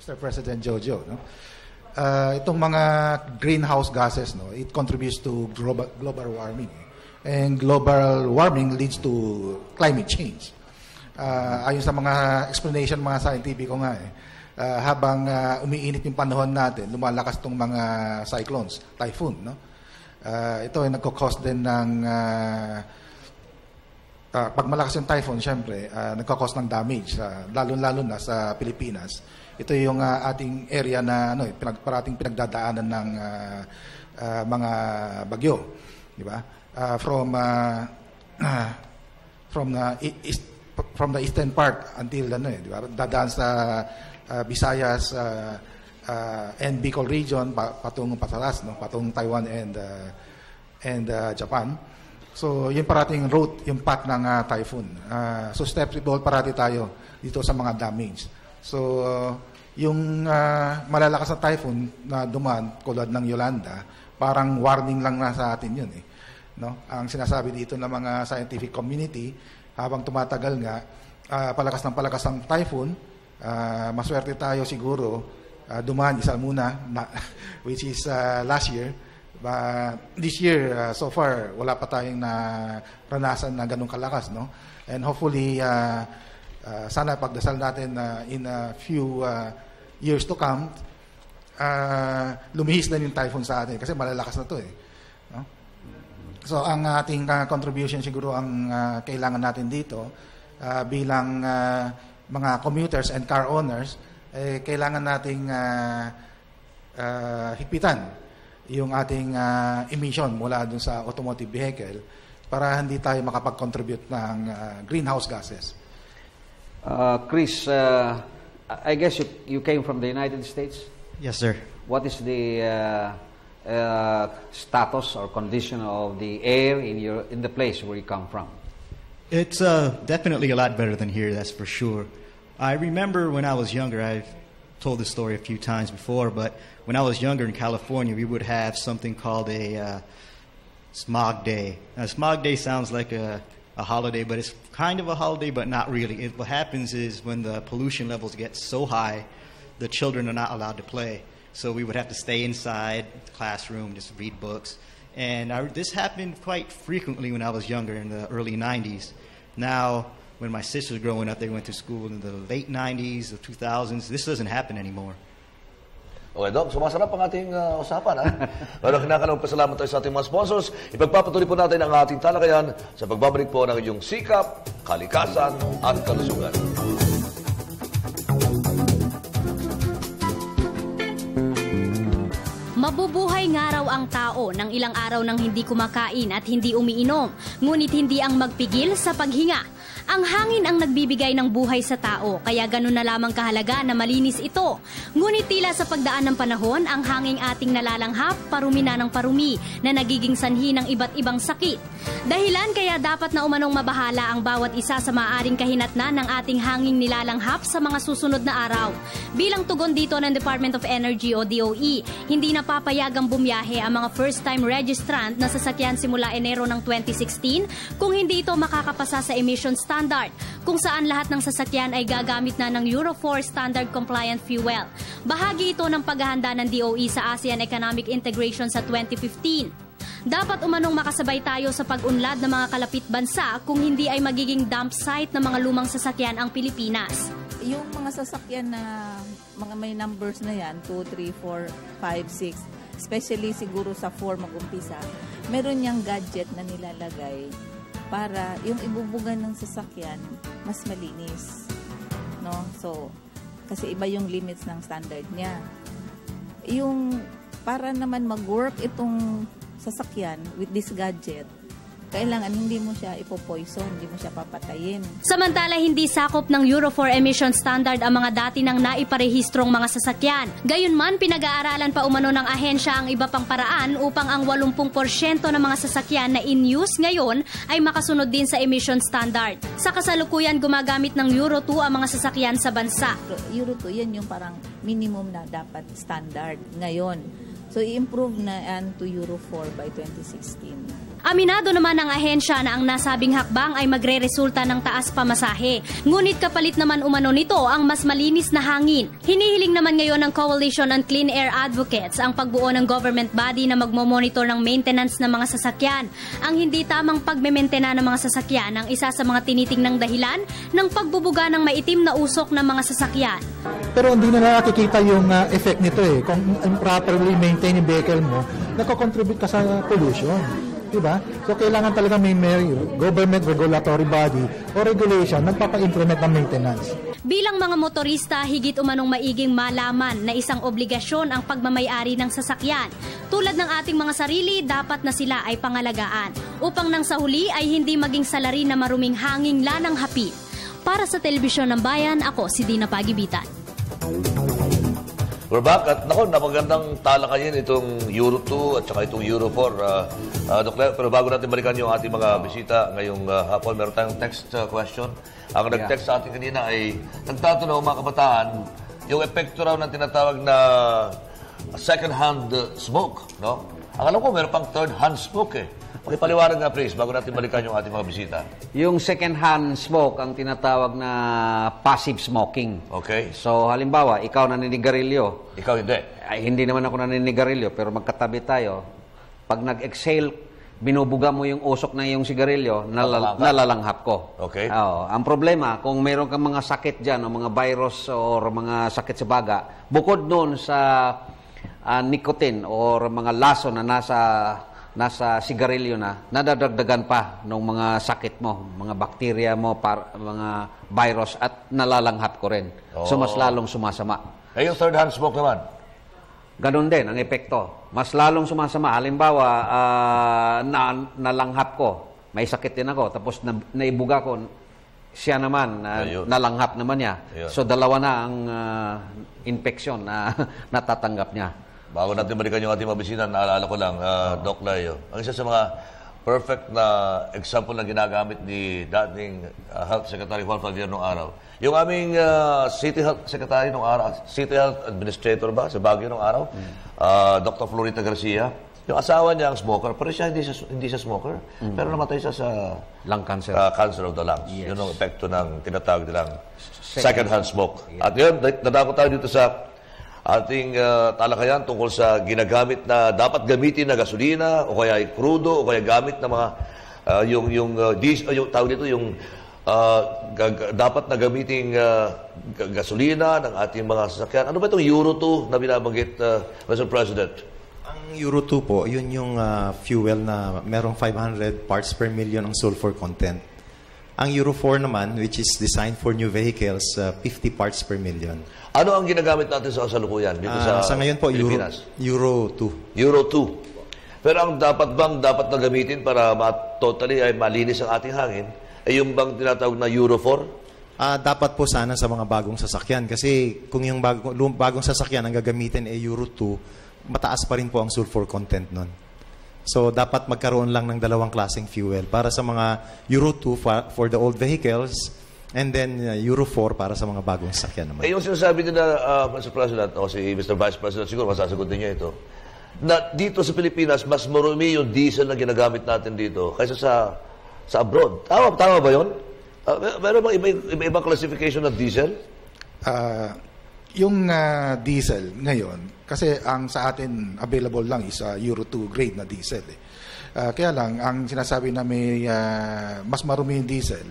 Mr. President Jojo, no? Itong mga greenhouse gases, no, it contributes to global warming. And global warming leads to climate change. Ayon sa mga explanation mga scientifico nga habang umiinit yung panahon natin, lumalakas itong mga cyclones, typhoon, no? Ito ay nagko-cause din ng pag malakas yung typhoon, syempre, nagko-cause ng damage, lalo-lalo na sa Pilipinas. Ito yung ating area na parating pinagdadaanan ng mga bagyo, di ba? From the eastern part until di ba? Dadaan sa Visayas and Bicol region patung patalas, no? Patung Taiwan and Japan. So, yung parating route, yung path ng typhoon. Susceptible parati tayo dito sa mga damage. So, yung malalakas na typhoon na dumaan, tulad ng Yolanda, parang warning lang na sa atin yun. No? Ang sinasabi dito ng mga scientific community, habang tumatagal nga, palakas ng typhoon, maswerte tayo siguro, dumaan isa muna, which is last year. This year, so far, wala pa tayong naranasan na ganun kalakas, no? And hopefully, sana pagdasal natin in a few years to come, lumihis na yung typhoon sa atin kasi malalakas na to no? So, ang ating contribution siguro ang kailangan natin dito bilang mga commuters and car owners, kailangan nating higpitan yung ating emission mula dun sa automotive vehicle para hindi tayo makapag-contribute ng greenhouse gases. Chris, I guess you came from the United States? Yes, sir. What is the status or condition of the air in the place where you come from? It's definitely a lot better than here, that's for sure. I remember when I was younger, I've told this story a few times before, but when I was younger in California, we would have something called a smog day. Now, smog day sounds like a holiday, but it's kind of a holiday, but not really. What happens is when the pollution levels get so high, the children are not allowed to play. So we would have to stay inside the classroom, just read books. And this happened quite frequently when I was younger in the early 90s. Now, when my sisters growing up, they went to school in the late 90s, the 2000s. This doesn't happen anymore. Okay, Doc, sumasarap ang ating usapan. Pero kinakalang pasalamat tayo sa ating mga sponsors. Ipagpapatuloy po natin ang ating talakayan sa pagbabalik po ng inyong sikap, kalikasan at kalusugan. Mabubuhay nga raw ang tao ng ilang araw nang hindi kumakain at hindi umiinom, ngunit hindi ang magpigil sa paghinga. Ang hangin ang nagbibigay ng buhay sa tao, kaya ganun na lamang kahalaga na malinis ito. Ngunit tila sa pagdaan ng panahon, ang hanging ating nalalanghap, parumi na ng parumi na nagiging sanhi ng iba't ibang sakit. Dahilan kaya dapat na umanong mabahala ang bawat isa sa maaaring kahinatnan ng ating hanging nilalanghap sa mga susunod na araw. Bilang tugon dito ng Department of Energy o DOE, hindi na papayagang bumiyahe ang mga first-time registrant na sasakyan simula Enero ng 2016 kung hindi ito makakapasa sa emission standard, kung saan lahat ng sasakyan ay gagamit na ng Euro 4 standard compliant fuel. Bahagi ito ng paghahanda ng DOE sa ASEAN Economic Integration sa 2015. Dapat umanong makasabay tayo sa pag-unlad ng mga kalapit bansa kung hindi ay magiging dump site ng mga lumang sasakyan ang Pilipinas. Yung mga sasakyan na mga may numbers na yan, 2, 3, 4, 5, 6, especially siguro sa 4 mag-umpisa, meron niyang gadget na nilalagay para yung ibubugan ng sasakyan mas malinis. No? So, kasi iba yung limits ng standard niya. Yung para naman mag-work itong sasakyan with this gadget, kailangan hindi mo siya ipopoison, hindi mo siya papatayin. Samantala, hindi sakop ng Euro 4 emission standard ang mga dati nang naiparehistrong mga sasakyan. Gayunman, pinag-aaralan pa umano ng ahensya ang iba pang paraan upang ang 80% ng mga sasakyan na in use ngayon ay makasunod din sa emission standard. Sa kasalukuyan, gumagamit ng Euro 2 ang mga sasakyan sa bansa. Euro 2, yan yung parang minimum na dapat standard ngayon. So, i-improve na yan to Euro 4 by 2016. Aminado naman ang ahensya na ang nasabing hakbang ay magre-resulta ng taas pamasahe. Ngunit kapalit naman umano nito ang mas malinis na hangin. Hinihiling naman ngayon ng Coalition on Clean Air Advocates ang pagbuo ng government body na magmomonitor ng maintenance ng mga sasakyan. Ang hindi tamang pagmementena ng mga sasakyan ang isa sa mga tinitingnang dahilan ng pagbubuga ng maitim na usok ng mga sasakyan. Pero hindi na nakikita yung effect nito eh. Kung improperly maintain yung vehicle mo, nako-contribute ka sa pollution. Diba? So, kailangan talaga may government regulatory body o regulation nagpapa-implement ng maintenance. Bilang mga motorista, higit umanong maiging malaman na isang obligasyon ang pagmamayari ng sasakyan. Tulad ng ating mga sarili, dapat na sila ay pangalagaan upang nang sa huli ay hindi maging salarin na maruming hanging lanang hapit. Para sa Telebisyon ng Bayan, ako si Dina Pagibitan. We're back at napagandang talakayin itong Euro 2 at saka itong Euro 4. Dr. Leo, pero bago natin balikan yung ating mga bisita ngayong hapon, meron tayong text question. Ang nag-text sa atin kanina ay nagtatanong mga kabataan yung epekto raw ng tinatawag na second-hand smoke. No? Ang alam ko, meron pang third-hand smoke eh. Pakipaliwanag nga please, bago natin balikan yung ating mga bisita. Yung second-hand smoke, ang tinatawag na passive smoking. Okay. So, halimbawa, ikaw naninigarilyo. Ikaw hindi. Ay, hindi naman ako naninigarilyo, pero magkatabi tayo. Pag nag-exhale, binubuga mo yung usok na yung sigarilyo, nalalanghap ko. Okay. Ang problema, kung meron kang mga sakit dyan, o mga virus o mga sakit sa baga, bukod doon sa nicotine o mga laso na nasa sigarilyo na, nadadagdagan pa ng mga sakit mo, mga bakterya mo, mga virus, at nalalanghap ko rin. So, mas lalong sumasama. Eh, yung third-hand smoke naman? Ganon din ang epekto. Mas lalong sumasama. Halimbawa, nalanghap ko, may sakit din ako, tapos naibuga ko, siya naman, nalanghap naman niya. Ayun. So, dalawa na ang infection na natatanggap niya. Bago natin balikan yung ating mga bisita, naalala ko lang, Doc Leo, ang isa sa mga perfect na example na ginagamit ni dating Health Secretary Juan Flavier noong araw. Yung aming City Health Secretary noong araw, City Health Administrator ba sa Baguio noong araw, Dr. Florita Garcia, yung asawa niya ang smoker, pero siya hindi siya smoker, pero namatay siya sa lung cancer. Cancer of the lungs. Yes. Yun ang epekto ng tinatawag nilang second-hand smoke. Yes. At yun, nadako tayo dito sa ating talakayan tungkol sa ginagamit na dapat gamitin na gasolina o kaya crudo o kaya gamit na mga yung tawag dito yung dapat na gamiting gasolina ng ating mga sasakyan. Ano ba itong Euro 2 na binabanggit, Mr. President? Ang Euro 2 po, yun yung fuel na merong 500 parts per million ang sulfur content. Ang Euro 4 naman, which is designed for new vehicles, 50 parts per million. Ano ang ginagamit natin sa kasalukuyan dito sa ngayon po, Pilipinas? Euro 2. Euro 2. Pero ang dapat na gamitin para totally ay malinis ang ating hangin, ay yung bang tinatawag na Euro 4? Dapat po sana sa mga bagong sasakyan. Kasi kung yung bagong sasakyan ang gagamitin ay Euro 2, mataas pa rin po ang sulfur content nun. So, dapat magkaroon lang ng dalawang klaseng fuel para sa mga Euro 2 for the old vehicles and then Euro 4 para sa mga bagong sasakyan naman. Yung sinasabi nila, Mr. President, o si Mr. Vice President, siguro masasagot din niya ito, na dito sa Pilipinas, mas marumi yung diesel na ginagamit natin dito kaysa sa abroad. Tama ba yun? Meron bang iba-ibang classification ng diesel? Yung diesel ngayon, kasi ang sa atin available lang is Euro 2 grade na diesel. Kaya lang, ang sinasabi na may mas marumi yung diesel,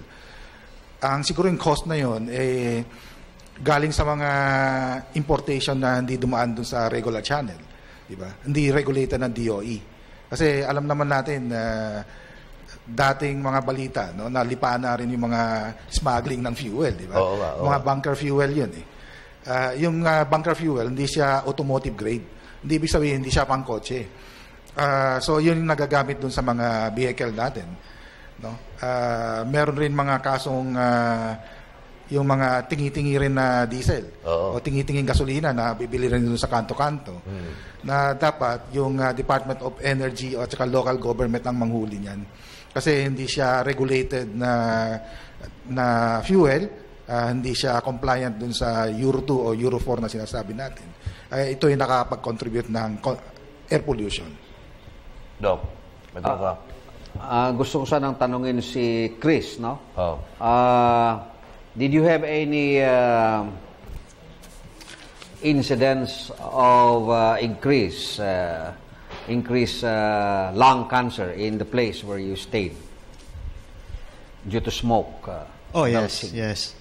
ang siguro yung cost na yun, galing sa mga importation na hindi dumaan dun sa regular channel. Diba? Hindi regulated ng DOE. Kasi alam naman natin dating mga balita, no, nalipaan na rin yung mga smuggling ng fuel, di ba? Mga bunker fuel yun yung bunker fuel, hindi siya automotive grade. Hindi ibig sabihin, hindi siya pangkotse. So, yun yung nagagamit dun sa mga vehicle natin. No? Meron rin mga kasong yung mga tingi-tingi rin na diesel o tingi-tinging gasolina na bibili rin dun sa kanto-kanto na dapat yung Department of Energy o saka local government ang manghuli niyan. Kasi hindi siya regulated na fuel, hindi siya compliant dun sa Euro 2 o Euro 4 na sinasabi natin. Ito yung nakapag-contribute ng air pollution. Doc, gusto ko sanang tanungin si Chris, no? Did you have any incidents of increase lung cancer in the place where you stayed due to smoke? Yes.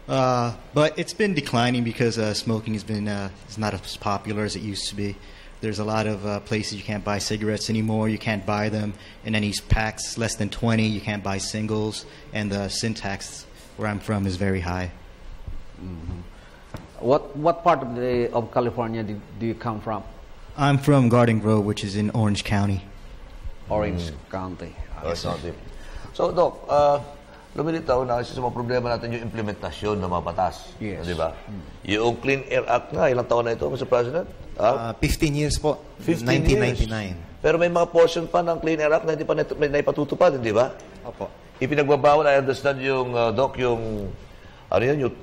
But it's been declining because smoking has been is not as popular as it used to be. There's a lot of places you can't buy cigarettes anymore. You can't buy them in any packs less than 20. You can't buy singles, and the sin tax where I'm from is very high. Mm-hmm. What part of California do you come from? I'm from Garden Grove, which is in Orange County. Orange County. So, Doc, lumilitaw na kasi sa mga problema natin yung implementasyon ng mga batas. Yes. Di ba? Yung Clean Air Act nga, ilang taon na ito, Mr. President? 15 years po. 1999. Pero may mga portion pa ng Clean Air Act na hindi pa naipatutupad, hindi ba? Opo. Ipinagbabawal, I understand yung, Doc, yung, yung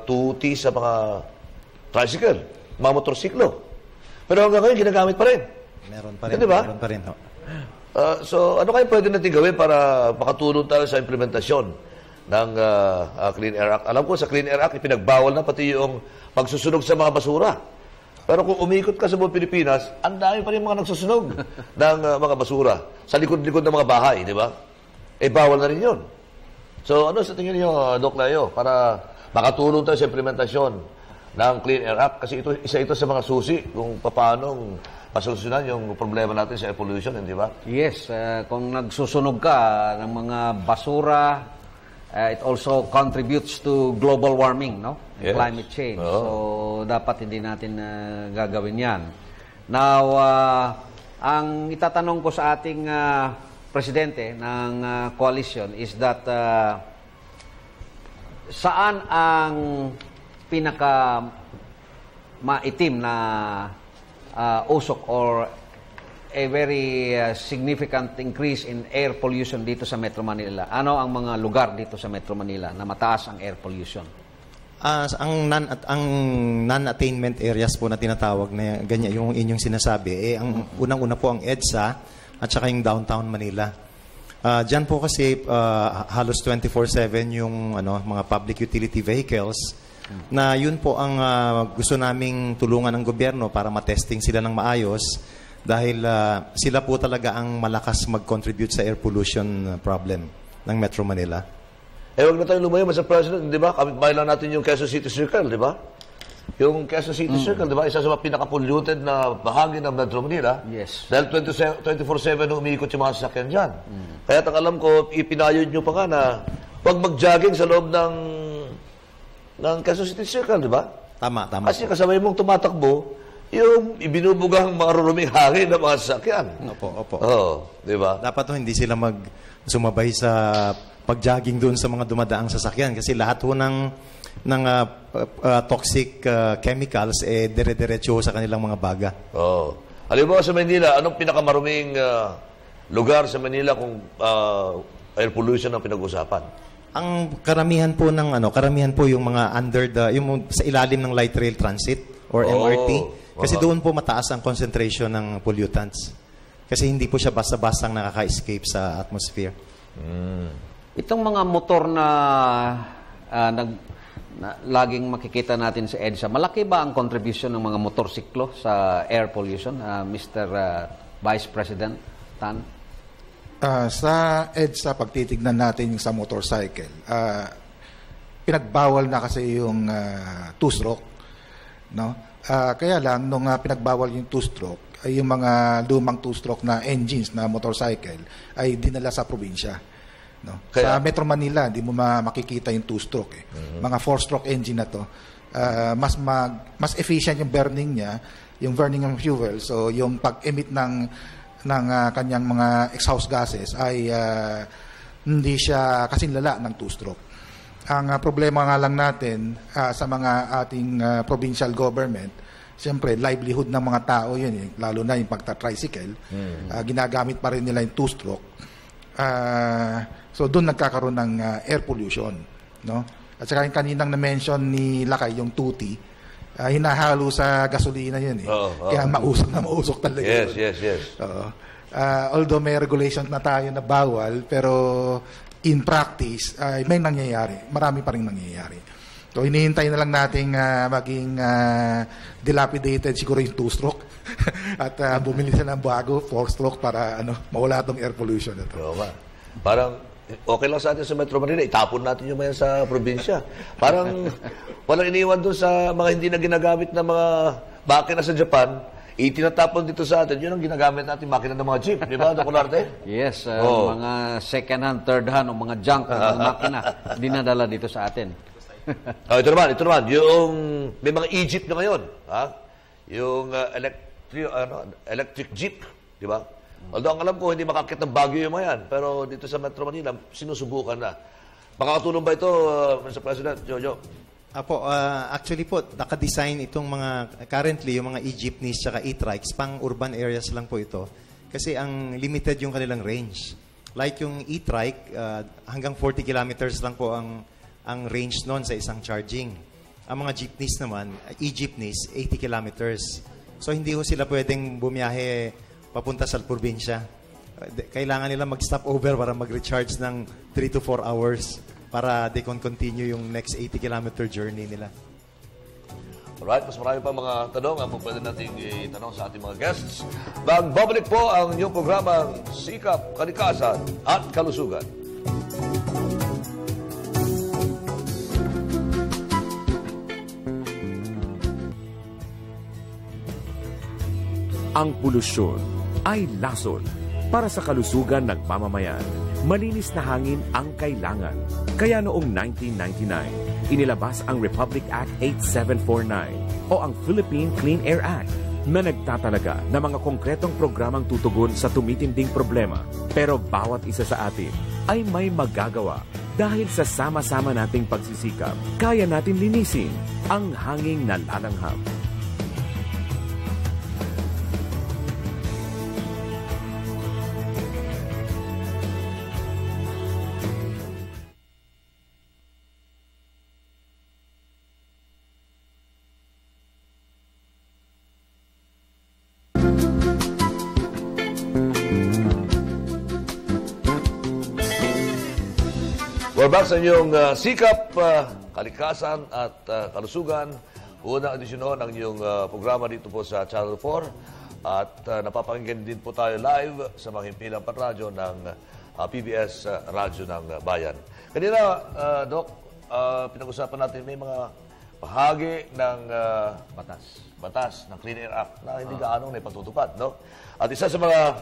tuti sa mga tricycle, mga motorsiklo. Pero hanggang ngayon, ginagamit pa rin. Meron pa rin. Di ba? Meron pa rin. So, ano kayo pwede natin gawin para makatulong tayo sa implementasyon ng Clean Air Act? Alam ko, sa Clean Air Act, ipinagbawal na pati yung pagsusunog sa mga basura. Pero kung umikot ka sa buong Pilipinas, ang dami pa rin mga nagsusunog ng mga basura sa likod-likod ng mga bahay, di ba? Bawal na rin yun. So, ano sa tingin niyo, Doc Leo, para makatulong tayo sa implementasyon ng Clean Air Act? Kasi isa ito sa mga susi kung paano masolusyonan yung problema natin sa air pollution, hindi ba? Yes, kung nagsusunog ka ng mga basura, it also contributes to global warming, no? Yes. Climate change. So, dapat hindi natin gagawin yan. Now, ang itatanong ko sa ating presidente ng coalition is that saan ang pinaka maitim na usok or a very significant increase in air pollution dito sa Metro Manila? Ano ang mga lugar dito sa Metro Manila na mataas ang air pollution? Ang non-attainment areas po na tinatawag na ganyan yung inyong sinasabi, ang unang-una po ang EDSA at saka yung downtown Manila. Diyan po kasi halos 24/7 yung mga public utility vehicles na yun po ang gusto naming tulungan ng gobyerno para matesting sila ng maayos dahil sila po talaga ang malakas mag-contribute sa air pollution problem ng Metro Manila. Huwag na tayong lumayo, Mr. President, di ba? Kapit-bahay lang natin yung Quezon City Circle, di ba? Yung Quezon City Circle, di ba? Isa sa mga pinaka-polluted na bahagi ng Metro Manila. Yes. Dahil 24/7 umiikot yung mga sasakyan dyan. Kaya alam ko, ipinayod nyo pa nga na huwag mag-jogging sa loob ng Quezon City Circle, di ba? Tama. Kasi kasabay mong tumatakbo, yung ibinubugang maruruming hangin ng mga sasakyan. Opo. Oo, di ba? Dapat hindi sila sumabay sa pag-jogging doon sa mga dumadaang sasakyan kasi lahat ho ng toxic chemicals dire-diretso sa kanilang mga baga. Oo. Halimbawa sa Manila, anong pinakamaruming lugar sa Manila kung air pollution ang pinag-usapan? Ang karamihan po yung mga yung sa ilalim ng light rail transit or MRT kasi doon po mataas ang concentration ng pollutants. Kasi hindi po siya basta-bastang nakaka-escape sa atmosphere. Itong mga motor na laging makikita natin sa EDSA, malaki ba ang contribution ng mga motorsiklo sa air pollution, Mr. Vice President Tan? Sa EDSA, pag titignan natin yung sa motorcycle, pinagbawal na kasi yung two-stroke. No? Kaya lang, nung pinagbawal yung two-stroke, ay yung mga lumang two-stroke na engines na motorcycle ay dinala sa probinsya. No? Sa Metro Manila, hindi mo makikita yung two-stroke. Mga four-stroke engine na to, mas efficient yung burning niya, yung burning ng fuel. So, yung pag-emit ng kanyang mga exhaust gases ay hindi siya kasinlala ng two-stroke. Ang problema nga lang natin sa mga ating provincial government, siyempre, livelihood ng mga tao yun, lalo na yung pagta-tricycle, ginagamit pa rin nila yung two-stroke. So doon nagkakaroon ng air pollution, no? At saka yung kaninang na-mention ni Lakay, yung tuti, hinahalo sa gasolina yun kaya mausok talaga. Yes. Although may regulation na tayo na bawal, pero in practice may nangyayari, marami pa rin nangyayari. So hinihintay na lang nating maging dilapidated siguro yung two-stroke at bumili sila ng bago, four-stroke para mawala tong air pollution na to. Parang okay lang sa atin sa Metro Manila, itapon natin yung mga sa probinsya. Parang walang iniwan doon sa mga hindi na ginagamit na mga makina sa Japan, itinatapon dito sa atin. Yun ang ginagamit natin, makina ng mga jeep. Di ba, Dr. Arte? Yes, mga second-hand, third-hand, o mga junk na makina, dinadala dito sa atin. Ito naman. Yung, may mga e-jeep na ngayon. Yung electric jeep. Di ba? Although ang alam ko, hindi makakit ng Baguio yung mga yan. Pero dito sa Metro Manila, sinusubukan na. Makakatulong ba ito, Mr. President, Jojo? Actually po, nakadesign itong currently, yung mga e-jeepneys at e-trikes, pang urban areas lang po ito. Kasi ang limited yung kanilang range. Like yung e-trike, hanggang 40 kilometers lang po ang range nun sa isang charging. Ang mga jeepneys naman, e-jeepneys, 80 kilometers. So hindi ho sila pwedeng bumiyahe papunta sa probinsya. Kailangan nila mag-stop over para mag-recharge ng 3 to 4 hours para they can continue yung next 80-kilometer journey nila. Alright, mas marami pa mga tanong ang pwede nating itanong sa ating mga guests. Magbabalik po ang inyong programang Sikap, Kalikasan at Kalusugan. Ang polusyon ay lason para sa kalusugan ng mamamayan. Malinis na hangin ang kailangan. Kaya noong 1999, inilabas ang Republic Act 8749 o ang Philippine Clean Air Act na nagtatalaga ng mga konkretong programang tutugon sa tumitinding problema. Pero bawat isa sa atin ay may magagawa dahil sa sama-sama nating pagsisikap. Kaya natin linisin ang hanging nalalanghap. We're back sa inyong Sikap, Kalikasan at Kalusugan. Unang edisyon ng inyong programa dito po sa Channel 4. At napapakinggan din po tayo live sa mga himpilang panradyo ng PBS Radyo ng Bayan. Kanina, Doc, pinag-usapan natin may mga bahagi ng batas ng Clean Air Act na hindi gaano na ipatutupad, no? At isa sa mga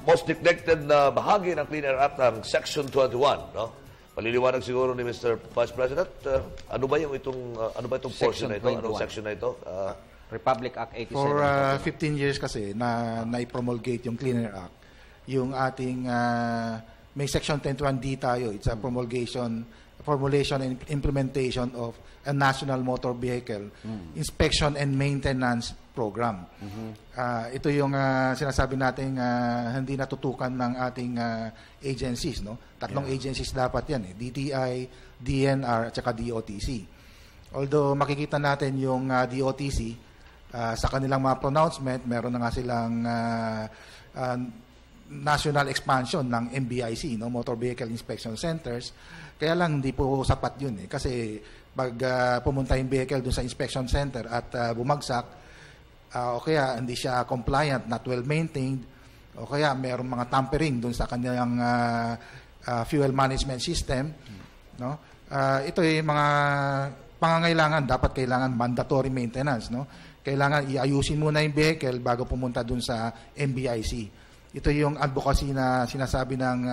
most neglected na bahagi ng Clean Air Act ng Section 21, no? Paliliwanag siguro ni Mr. Vice President, ano ba itong portion na ito? Anong section na ito? Republic Act 87. For 15 years kasi na i-promulgate yung Clean Air Act. Yung ating may Section 1021D tayo. It's a formulation and implementation of a national motor vehicle inspection and maintenance program. Ito yung sinasabi natin hindi natutukan ng ating agencies, no? Tatlong agencies dapat yan, DTI, DNR at saka DOTC. Although makikita natin yung DOTC sa kanilang mga pronouncement, meron na nga silang national expansion ng MBIC, no, Motor Vehicle Inspection Centers. Kaya lang hindi po sapat yun kasi pag pumunta yung vehicle dun sa inspection center at bumagsak, o kaya hindi siya compliant, not well maintained, o kaya mayroong mga tampering dun sa kanyang fuel management system, no? Ito yung mga pangangailangan, dapat kailangan mandatory maintenance, no? Kailangan iayusin muna yung vehicle bago pumunta dun sa MBIC. Ito yung advocacy na sinasabi ng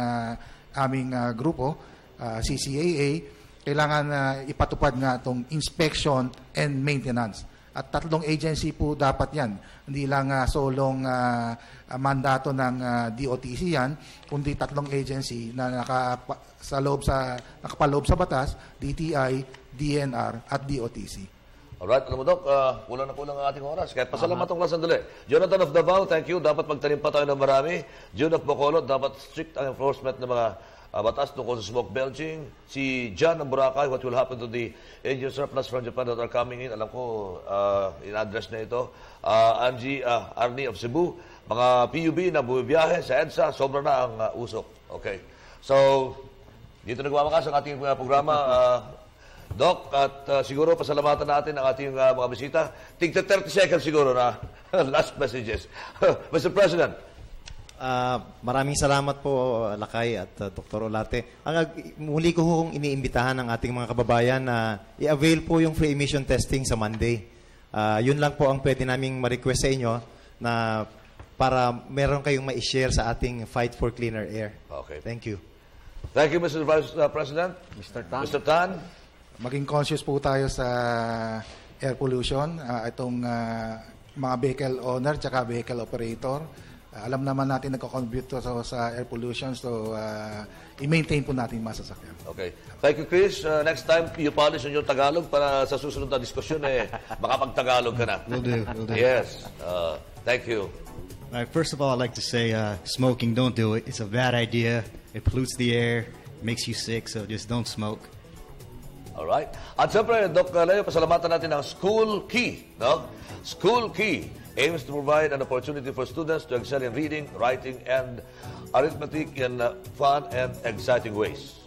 aming grupo, CCAA. Kailangan ipatupad nga itong inspection and maintenance. At tatlong agency po dapat yan. Hindi lang solong mandato ng DOTC yan, kundi tatlong agency na nakapaloob sa batas, DTI, DNR, at DOTC. Alright, alam mo, Doc, kulang na kulang ang ating oras. Kahit pasalamat lang sandali. Jonathan of Davao, thank you. Dapat magtanim pa tayo ng marami. June of Bacolod, dapat strict ang enforcement ng mga batas tungkol sa smoke belching. Si John ng Boracay, what will happen to the engine surplus from Japan that are coming in? Alam ko, in-address na ito. Angie Arnie of Cebu, mga PUB na bumibiyahe sa EDSA, sobra na ang usok. Okay. So, dito nagwawakas ang ating programa. Doc, at siguro pasalamatan natin ang ating mga bisita. Tigta 30 seconds siguro na last messages. Mr. President. Maraming salamat po, Lakay at Dr. Olate. Muli ko hong iniimbitahan ang ating mga kababayan na i-avail po yung free emission testing sa Monday. Yun lang po ang pwede naming ma-request sa inyo na para meron kayong ma-share sa ating fight for cleaner air. Okay. Thank you. Thank you, Mr. Vice President. Mr. Tan. Maging conscious po tayo sa air pollution, itong mga vehicle owner at vehicle operator. Alam naman natin nagko-contribute sa air pollution, so i-maintain po natin yung masasakyan. Okay. Thank you, Chris. Next time, you polish on your Tagalog para sa susunod na diskusyon, makapag-Tagalog ka na. Will do. Yes. Thank you. All right, first of all, I'd like to say smoking, don't do it. It's a bad idea. It pollutes the air, makes you sick, so just don't smoke. Alright. At siyempre, Doc Leo, pasalamatan natin ang School Key. No? School Key aims to provide an opportunity for students to excel in reading, writing, and arithmetic in fun and exciting ways.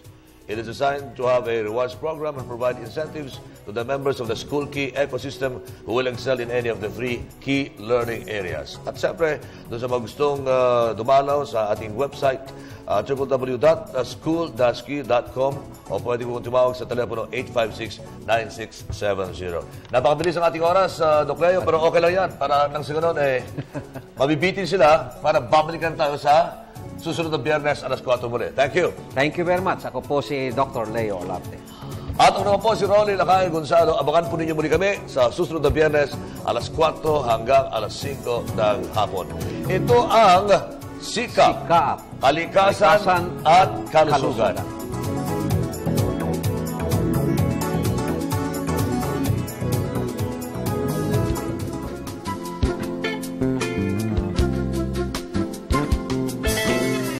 It is designed to have a rewards program and provide incentives to the members of the School Key ecosystem who will excel in any of the three key learning areas. At siyempre, doon sa mga gustong dumalaw sa ating website, www.school-key.com o pwede kong tumawag sa telepono 856-9670. Napakabilis ang ating oras, Doc Leo, pero okay lang yan. Para nang sa ganun, mabibitin sila para babalikan tayo sa susunod na Biyernes alas 4 muli. Thank you. Thank you very much. Ako po si Dr. Leo Olarte. At ako naman po si Rolly Lakay Gonzalo. Abangan po ninyo muli kami sa susunod na Biyernes alas 4 hanggang alas 5 ng hapon. Ito ang Sikap, Kalikasan at Kalusugan.